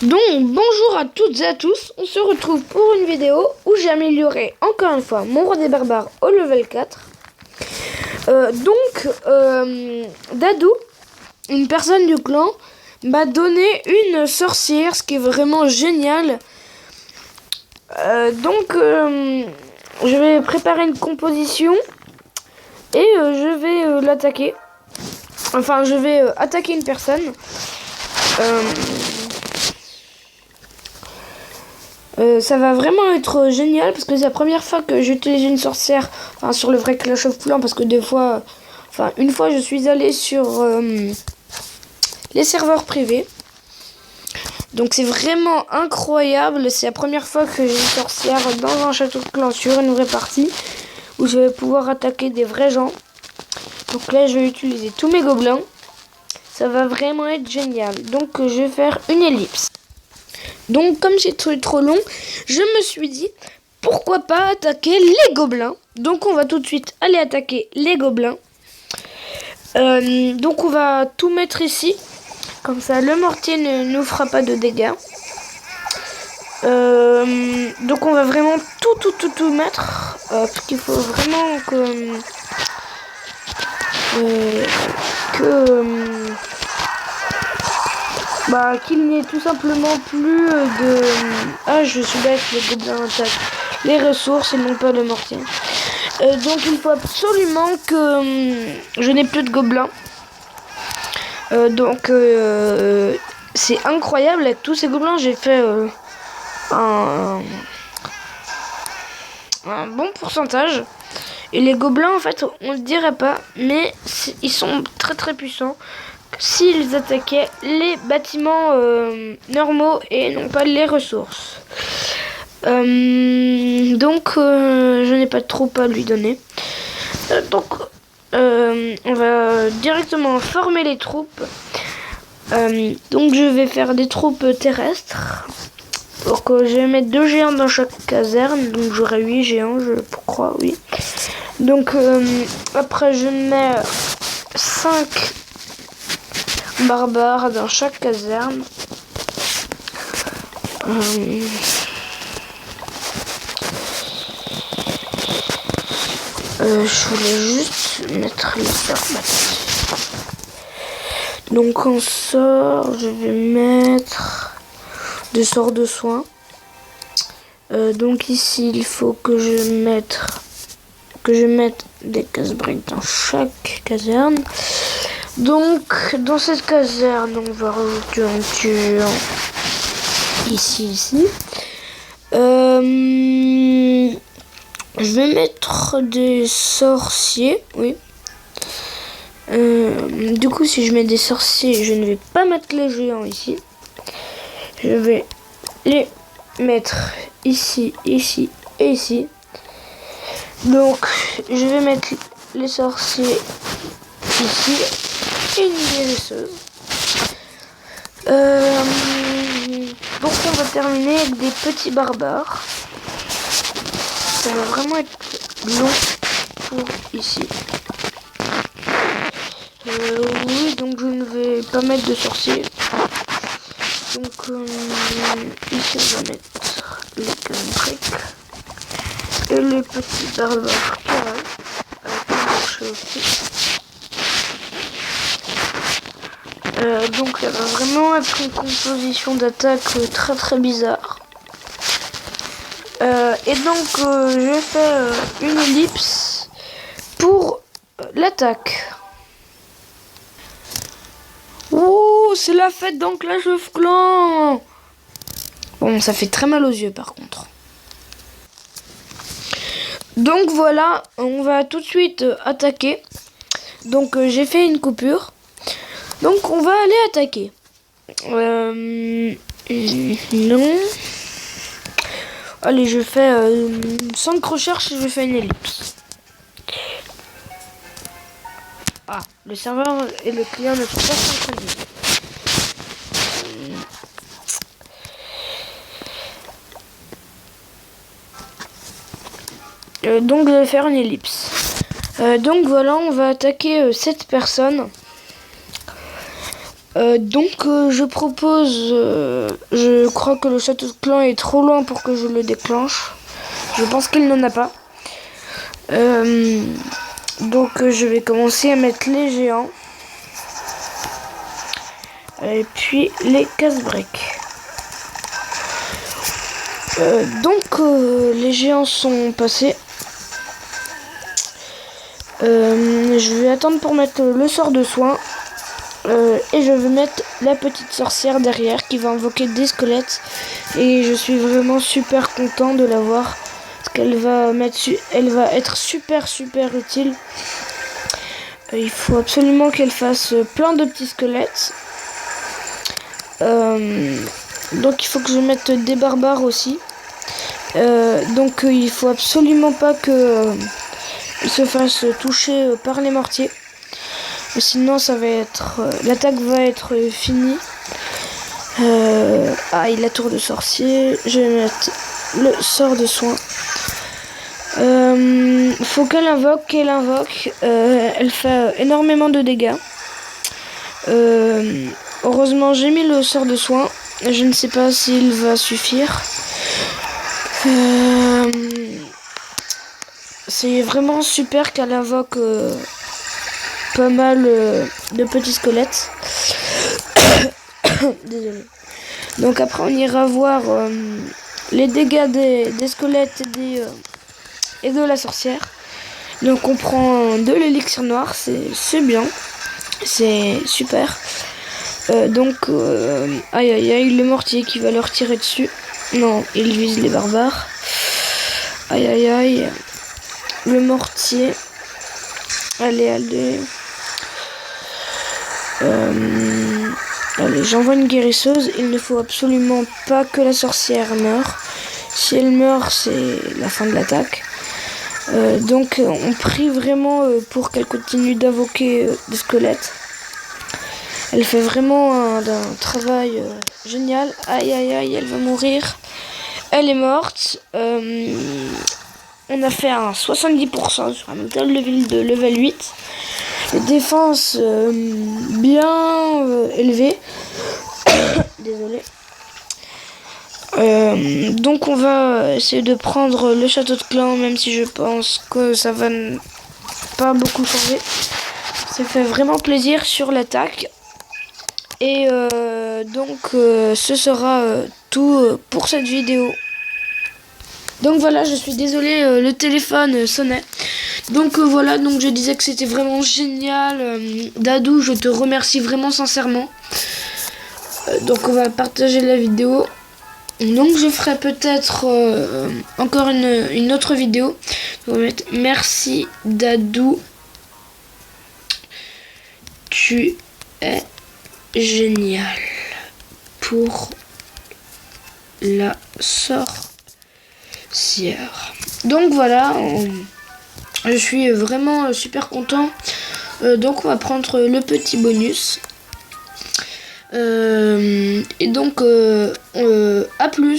Donc bonjour à toutes et à tous, on se retrouve pour une vidéo où j'ai amélioré encore une fois mon roi des barbares au level 4. Dadou, une personne du clan, m'a donné une sorcière, ce qui est vraiment génial. Je vais préparer une composition et je vais l'attaquer. Enfin, je vais attaquer une personne. Ça va vraiment être génial parce que c'est la première fois que j'utilise une sorcière sur le vrai Clash of Clans, parce que une fois je suis allé sur les serveurs privés, donc c'est vraiment incroyable. C'est la première fois que j'ai une sorcière dans un château de clan sur une vraie partie où je vais pouvoir attaquer des vrais gens. Donc là je vais utiliser tous mes gobelins, ça va vraiment être génial. Donc je vais faire une ellipse. Donc comme j'ai trouvé trop long, je me suis dit pourquoi pas attaquer les gobelins. Donc on va tout de suite aller attaquer les gobelins. Donc on va tout mettre ici, comme ça le mortier ne nous fera pas de dégâts. Donc on va vraiment tout mettre, parce qu'il faut vraiment qu'il n'y ait tout simplement plus de... Ah, je suis bête, les gobelins attaquent les ressources et non pas le mortier. Donc il faut absolument que je n'ai plus de gobelins. C'est incroyable, avec tous ces gobelins j'ai fait un bon pourcentage. Et les gobelins, en fait, on ne dirait pas, mais ils sont très puissants s'ils attaquaient les bâtiments normaux et non pas les ressources. Je n'ai pas trop à lui donner. On va directement former les troupes. Donc je vais faire des troupes terrestres. Donc je vais mettre 2 géants dans chaque caserne. Donc j'aurai 8 géants, je crois, oui. Donc après je mets 5 barbares dans chaque caserne. Je voulais juste mettre les sorts. Donc en sort, je vais mettre des sorts de soins. Donc ici, il faut que je mette des casse-briques dans chaque caserne. Donc dans cette caserne, on va rajouter un tueur ici. Je vais mettre des sorciers, oui. Du coup, si je mets des sorciers, je ne vais pas mettre les géants ici. Je vais les mettre ici et ici. Donc, je vais mettre les sorciers ici et une guérisseuse. Donc, on va terminer avec des petits barbares. Ça va vraiment être long pour ici. Oui, donc je ne vais pas mettre de sorciers. Donc ici on va mettre les casse-briques et les petits barbares carrés avec le marché aussi. Donc ça va vraiment être une composition d'attaque très bizarre. Je vais faire une ellipse pour l'attaque. Oh, c'est la fête dans Clash of Clans. Bon, ça fait très mal aux yeux par contre. Donc voilà, on va tout de suite attaquer. Donc j'ai fait une coupure. Donc on va aller attaquer. Non. Allez, je fais 5 recherches et je fais une ellipse. Ah, le serveur et le client ne sont pas synchronisés. Donc je vais faire une ellipse. Donc voilà, on va attaquer cette personne. Je propose, je crois que le château de clan est trop loin pour que je le déclenche. Je pense qu'il n'en a pas. Je vais commencer à mettre les géants. Et puis les casse-briques. Les géants sont passés. Je vais attendre pour mettre le sort de soin. Et je vais mettre la petite sorcière derrière qui va invoquer des squelettes. Et je suis vraiment super content de la voir. Parce qu'elle va elle va être super utile. Il faut absolument qu'elle fasse plein de petits squelettes. Donc il faut que je mette des barbares aussi. Il faut absolument pas que il se fasse toucher par les mortiers. Sinon ça va être l'attaque va être finie. La tour de sorcier. Je vais mettre le sort de soin. Faut qu'elle invoque. Elle fait énormément de dégâts. Heureusement j'ai mis le sort de soin. Je ne sais pas s'il va suffire. C'est vraiment super qu'elle invoque pas mal de petits squelettes. Désolé. Donc après on ira voir les dégâts des squelettes et de la sorcière. Donc on prend de l'élixir noir, c'est bien. C'est super. Le mortier qui va leur tirer dessus. Non, il vise les barbares. Le mortier. Allez. Allez, j'envoie une guérisseuse. Il ne faut absolument pas que la sorcière meure. Si elle meurt, c'est la fin de l'attaque. On prie vraiment pour qu'elle continue d'invoquer des squelettes. Elle fait vraiment un travail génial. Elle va mourir. Elle est morte. On a fait un 70% sur un hôtel de ville de level 8. Les défenses bien élevées. Désolé. On va essayer de prendre le château de clan, même si je pense que ça va pas beaucoup changer. Ça fait vraiment plaisir sur l'attaque. Et ce sera tout pour cette vidéo. Donc voilà, je suis désolée, le téléphone sonnait. Donc je disais que c'était vraiment génial. Dadou, je te remercie vraiment sincèrement. On va partager la vidéo. Donc je ferai peut-être encore une autre vidéo. On va mettre merci Dadou. Tu es génial pour la sorcière. Donc voilà, je suis vraiment super content. On va prendre le petit bonus. À plus.